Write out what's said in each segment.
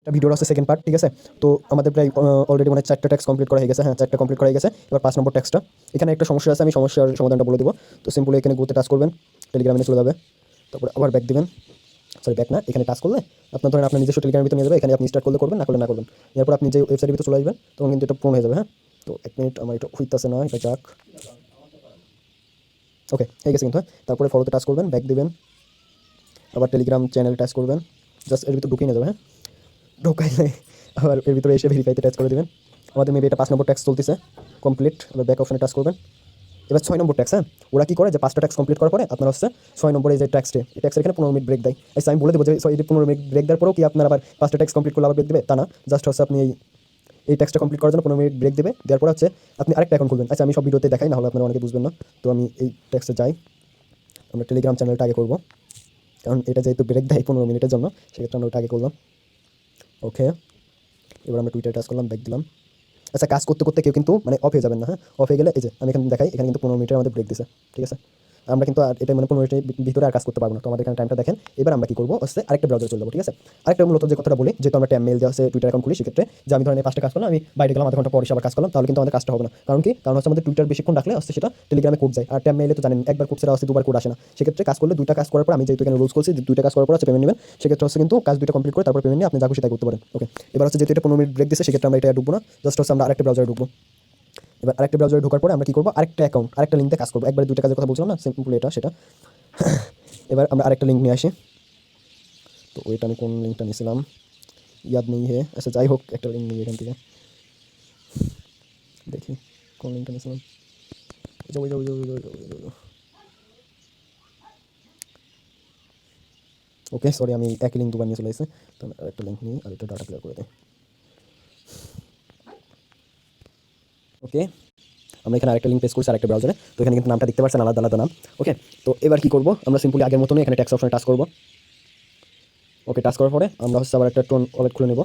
এটা ভিডিওর আছে সেকেন্ড পার্ট, ঠিক আছে। তো আমাদের প্রায় অলরেডি মানে 4টা ট্যাক্স কমপ্লিট করা হয়ে গেছে। হ্যাঁ, 4টা কমপ্লিট করা হয়ে গেছে। এবার 5 নম্বর ট্যাক্সটা, এখানে একটা সমস্যা আছে, আমি সমস্যার সমাধানটা বলে দেবো। তো সিম্পলি এখানে গোতে টাচ করবেন, টেলিগ্রামে চলে যাবে, তারপর আবার ব্যাক দিবেন, সরি ব্যাক না, এখানে টাচ করলে আপনার ধরেন আপনার নিজস্ব টেলিগ্রামের ভিতরে নিয়ে যাবে। এখানে আপনি স্টার্ট করলে করবেন, না করলে না করবেন। এরপর আপনি যে ওয়েবসাইটের ভিতরে চলে আসবেন, তখন কিন্তু এটা পূর্ণ হয়ে যাবে। হ্যাঁ, তো 1 মিনিট, আমার এটা হইতেছে না, এটা যাক। ওকে, হয়ে গেছে কিন্তু। হ্যাঁ, তারপরে ফলোতে টাচ করবেন, ব্যাক দিবেন, আবার টেলিগ্রাম চ্যানেল টাচ করবেন, জাস্ট এর ভিতরে ঢুকিয়ে নিয়ে যাবে। হ্যাঁ, ঢোকাইলে আবার এর ভিতরে এসে ভেরিফাইতে টাচ করে দেবেন। আমাদের মেবি এটা 5 নম্বর ট্যাক্স চলতেছে, কমপ্লিট। এবার ব্যাক অপশনে টাচ করবেন। এবার 6 নম্বর ট্যাক্স। হ্যাঁ, ওরা কি করে যে 5টা ট্যাক্স কমপ্লিট করার পরে আপনার হচ্ছে 6 নম্বরে যে ট্যাক্সটা, এই ট্যাক্সের এখানে 15 মিনিট ব্রেক দেয়। আচ্ছা, আমি বলে দেবো যে এই 15 মিনিট ব্রেক দেওয়ার পরেও কি আপনার আবার 5টা ট্যাক্স কমপ্লিট করলে আবার ব্রেক দেবে, তা না। জাস্ট হচ্ছে আপনি এই ট্যাক্সটা কমপ্লিট করার জন্য 15 মিনিট ব্রেক দেবে, দেওয়ার পর হচ্ছে আপনি আরেকটা অ্যাকাউন্ট খুলবেন। আচ্ছা, আমি সব ভিডিওতে দেখাই, না হলে আপনারা অনেকে বুঝবেন না। তো আমি এই ট্যাক্সে যাই, আমরা টেলিগ্রাম চ্যানেলটা আগে করবো, কারণ এটা যেহেতু ব্রেক দেয় 15 মিনিটের জন্য, সেক্ষেত্রে আমরা ওটা আগে করলাম। ওকে, এবার আমরা টুইটার টাচ করলাম, ব্যাক দিলাম। আচ্ছা, কাজ করতে করতে কেউ কিন্তু মানে অফ হয়ে যাবেন না। হ্যাঁ, অফ হয়ে গেলে এই যে আমি এখানে দেখাই, এখানে কিন্তু 15 মিনিটের আমাদের ব্রেক দিছে, ঠিক আছে। আমরা কিন্তু আর এটা মানে 15 মিনিটের ভিতরে আর কাজ করতে পারবো না। তো আমাদের এখানে টাইমটা দেখেন। এবার আমরা কি করবো হচ্ছে আরেকটা ব্রাউজার চলে যাবো, ঠিক আছে। আরেকটা মূলত যে কথাটা বলি, যেহেতু আমরা ট্যাম মেল দেওয়া আছে টুইটার অ্যাকাউন্ট খুলি, সেক্ষেত্রে যে আমি ধরেন এই 5টা কাজ করলাম, আমি বাইরে গেলাম, আধা ঘন্টা পরে আবার কাজ করলাম, তাহলে কিন্তু আমাদের কাজটা হবে না। কারণ কি? কারণ হচ্ছে আমাদের টুইটার বেশিক্ষণ রাখলে হচ্ছে সেটা টেলিগ্রামে কোড যায়, আর ট্যাম মেলে তো জানেন একবার কোড ছাড়া হচ্ছে দুবার কোড আসে না। সেক্ষেত্রে কাজ করলে 2টা কাজ করার পর, আমি যেহেতু এখানে রুলস করছি যে 2টা কাজ করার পর হচ্ছে পেমেন্ট নেবেন, সেক্ষেত্রে হচ্ছে কিন্তু কাজ 2টা কমপ্লিট করে তারপর পেমেন্ট নিয়ে আপনি যা খুশি তাই করতে পারেন। ওকে, এবার হচ্ছে যেহেতু এটা 15 মিনিট ব্রেক দিচ্ছে, সেক্ষেত্রে আমরা এটা ঢুকবো না, জাস্ট হচ্ছে আমরা আরেকটা ব্রাউজারে ঢুকবো। এবার আরেকটা ব্রাউজারে ঢোকার পরে আমরা কি করবো, আরেকটা অ্যাকাউন্ট আরেকটা লিঙ্কে কাজ করবো। একবারে 2টা কাজের কথা বলছিলাম না, সিম্পল এটা সেটা। এবার আমরা আরেকটা লিঙ্ক নিয়ে আসি। তো ওইটা আমি কোন লিঙ্কটা নিয়েছিলাম ইয়াদ নেই হে। আচ্ছা, যাই হোক, একটা লিঙ্ক নিই এখান থেকে, দেখি কোন লিঙ্কটা নিয়েছিলাম। ওকে, সরি, আমি একই লিঙ্ক দুবার নিয়ে চলে এসেছি। তো আমি আরেকটা লিঙ্ক নিই, আর এটা ডাটা ক্লিয়ার করে দিই। ওকে, আমরা এখানে আরেকটা লিঙ্ক পেস্ট করছি আরেকটা ব্রাউজারে। তো এখানে কিন্তু নামটা দেখতে পাচ্ছেন, আলাদা আলাদা নাম। ওকে, তো এবার কি করবো, আমরা সিম্পলি আগের মতনই এখানে ট্যাক্স অপশনে টাচ করবো। ওকে, টাচ করার পরে আমরা হচ্ছে আবার একটা টোন ওয়ালেট খুলে নেব।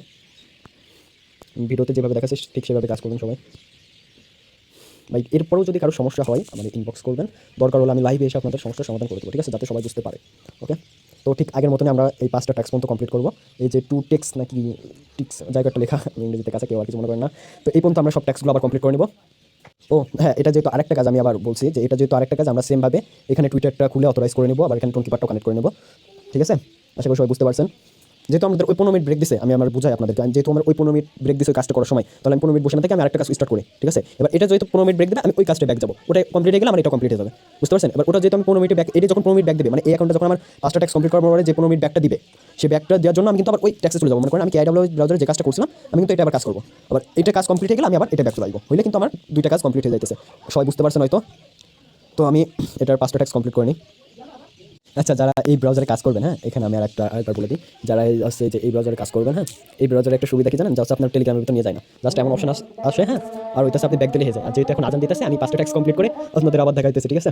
ভিডিওতে যেভাবে দেখাচ্ছে ঠিক সেভাবে কাজ করবেন সবাই। ভাই, এরপরেও যদি কারো সমস্যা হয় আমাদের ইনবক্স করবেন, দরকার হলে আমি লাইভে এসে আপনাদের সমস্যার সমাধান করে দেবো, ঠিক আছে, যাতে সবাই বুঝতে পারে। ওকে, তো ঠিক আগের মতনই আমরা এই 5টা ট্যাক্স পর্যন্ত কমপ্লিট করবো। এই যে 2 টেক্স নাকি টিক্স জায়গাটা লেখা, আমি ইংরেজিতে কাছে, কেউ আর কিছু মনে করেন না। তো এই পর্যন্ত আমরা সব ট্যাক্সগুলো আবার কমপ্লিট করে নেব। ও হ্যাঁ, এটা যেহেতু আরেকটা কাজ, আমি আবার বলছি যে এটা যেহেতু আরেকটা কাজ, আমরা সেমভাবে এখানে টুইটারটা খুলে অথরাইজ করে নেব, আবার এখানে টোন কিপারটাও কানেক্ট করে নেব, ঠিক আছে। আশা করি সবাই বুঝতে পারছেন। যেহেতু আমাদের ওই 15 মিনিট ব্রেক দিছে, আমি আমার বুঝাই আপনাদেরকে, যেহেতু আমার ওই 15 মিনিট ব্রেক দিছে কাজটা করার সময়, তাহলে আমি 15 মিনিট বসে না থেকে আমি আরেকটা কাজ স্টার্ট করি, ঠিক আছে। এবার এটা যেহেতু 15 মিনিট ব্রেক দেবে, আমি ওই কাজটা ব্যাক যাবো, ওটা কমপ্লিট হয়ে গেলে আমার এটা কমপ্লিট হয়ে যাবে, বুঝতে পারছেন। এবার ওটা যেহেতু আমি 15 মিনিট ব্যাক, এটা যখন 15 মিনিট ব্যাক দেবে, মানে এই অ্যাকাউন্টে যখন আমার 5টা ট্যাক্স কমপ্লিট করার পরে যে 15 মিনিট ব্যাকটা দিবে, সেই ব্যাকটা দেওয়ার জন্য আমি কিন্তু আবার ওই ট্যাক্সে চলে যাবো। মনে করেন আমি কেআইডব্লিউ ব্রাউজারে যে কাজটা করছিলাম, আমি কিন্তু এটা আবার কাজ করবো। আবার এটা কাজ কমপ্লিট হয়ে গেলে আমি আবার এটা ব্যাক চলে আসবো, হইলে কিন্তু আমার 2টা কাজ কমপ্লিট হয়ে যাইতেছে। সবাই বুঝতে পারছেন হয়তো। তো আমি এটার 5টা ট্যাক্স কমপ্লিট করে নিই। আচ্ছা, যারা এই ব্রাউজারে কাজ করবেন, হ্যাঁ, এখানে আমি আরেকবার বলে দিই, যারা হচ্ছে যে এই ব্রাউজারে কাজ করবেন, হ্যাঁ, এই ব্রাউজারে একটা সুবিধা কি জানেন, জাস্ট আপনার টেলিগ্রামের ভিতরে নিয়ে যায় না, জাস্ট এমন অপশন আসে, হ্যাঁ, আর ওইটাতে আপনি ব্যাক দিলে হয়ে যায়। আর যেহেতু এখন আজান দিতেছে, আমি 5টা ট্যাক্স কমপ্লিট করে আপনাদের আবার দেখাইতেছি, ঠিক আছে।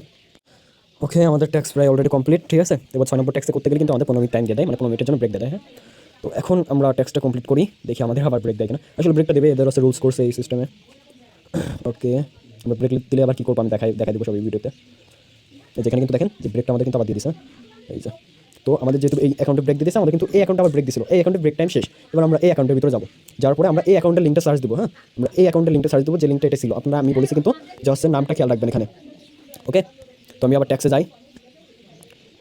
ওকে, আমাদের ট্যাক্স প্রায় অলরেডি কমপ্লিট, ঠিক আছে। এবার 6 নম্বর ট্যাক্সে করতে গেলে কিন্তু আমাদের 15 মিনিট টাইম দিয়ে দেয়, মানে 15 মিনিটের জন্য ব্রেক দেয়। হ্যাঁ, তো এখন আমরা ট্যাক্সটা কমপ্লিট করি, দেখি আমাদের আবার ব্রেক দেয় কিনা। আসলে ব্রেকটা দেবে, এদের হচ্ছে রুলস করছে এই সিস্টেমে। ওকে, আমরা ব্রেক দিলে আবার কী করবো আমি দেখাই দেবো সব এই ভিডিওতে। যেখানে কিন্তু দেখেন যে ব্রেকটা আমাদের কিন্তু আবার দিয়ে দিচ্ছে, এই যে। তো আমাদের যেহেতু এই অ্যাকাউন্টে ব্রেক দিয়েছে, আমাদের কিন্তু এই অ্যাকাউন্টে আবার ব্রেক দিছিল, এই অ্যাকাউন্টে ব্রেক টাইম শেষ। এবার আমরা এই অ্যাকাউন্টের ভিতরে যাবো, যাওয়ার পরে আমরা এই অ্যাকাউন্টের লিঙ্কটা সার্চ দেবো। হ্যাঁ, আমরা এই অ্যাকাউন্টের লিঙ্কটা সার্চ দেবো, যে লিঙ্কটা এটা ছিল। আপনারা, আমি বলেছি কিন্তু যে হচ্ছে নামটা খেয়াল রাখবেন এখানে। ওকে, তো আমি আবার ট্যাক্সে যাই।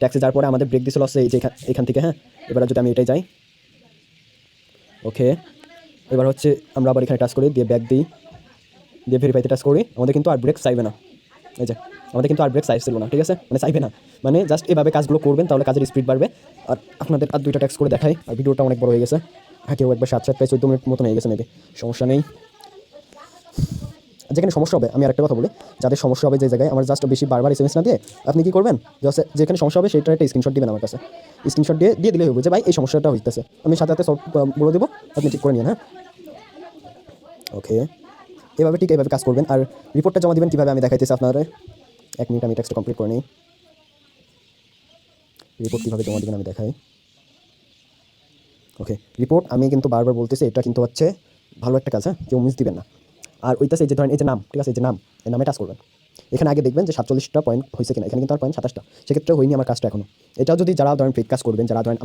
ট্যাক্সে যাওয়ার পরে আমাদের ব্রেক দিছিল হচ্ছে এই যে এখান থেকে। হ্যাঁ, এবার যদি আমি এটাই যাই, ওকে, এবার হচ্ছে আমরা আবার এখানে টাচ করি, দিয়ে ব্যাক দিই, দিয়ে ভেরিফাইতে টাচ করি, আমাদের কিন্তু আর ব্রেক চাইবে না। এই যে আমাদের কিন্তু আর ব্রেক চাইছিল না, ঠিক আছে, মানে চাইবে না, মানে জাস্ট এভাবে কাজগুলো করবেন, তাহলে কাজের স্পিড বাড়বে। আর আপনাদের আর 2টা ট্যাক্স করে দেখাই, আর ভিডিওটা অনেক বড় হয়ে গেছে। হ্যাঁ, কেউ একবার 7 প্রায় 14 মিনিট মতন হয়ে গেছে মেবি, সমস্যা নেই। যেখানে সমস্যা হবে, আমি আরেকটা কথা বলি, যাদের সমস্যা হবে যে জায়গায়, আমার জাস্ট বেশি বারবার এসএমএস না দিয়ে আপনি কি করবেন, জাস্ট যেখানে সমস্যা হবে সেটা একটা স্ক্রিনশট দিবেন আমার কাছে। স্ক্রিনশট দিয়ে দিলেই হবে যে ভাই এই সমস্যাটা হইতেছে, আমি সাথে সাথে সলভ বলে দেবো, আপনি ঠিক করে নিন। হ্যাঁ, ওকে, এভাবে ঠিক এভাবে কাজ করবেন। আর রিপোর্টটা জমা দিবেন কীভাবে আমি দেখাইতেছি আপনারা। 1 মিনিট, আমি ট্যাক্সটা কমপ্লিট করে নিই। রিপোর্ট কীভাবে জমা দেবেন আমি দেখাই। ওকে, রিপোর্ট আমি কিন্তু বারবার বলতেছি, এটা কিন্তু হচ্ছে ভালো একটা কাজ, হ্যাঁ, কেউ মিস দিবেন না। আর ওইটাছে যে ধরেন এই যে নাম, ঠিক আছে, এই যে নাম, এই নামে টাচ করবেন। এখানে আগে দেখবেন যে 47টা পয়েন্ট হয়েছে কিনা, এখানে কিন্তু আর পয়েন্ট 27টা, সেক্ষেত্রে হয়নি আমার কাজটা এখনো। এটাও যদি যারা ধরেন ফেক কাজ করবেন, যারা ধরেন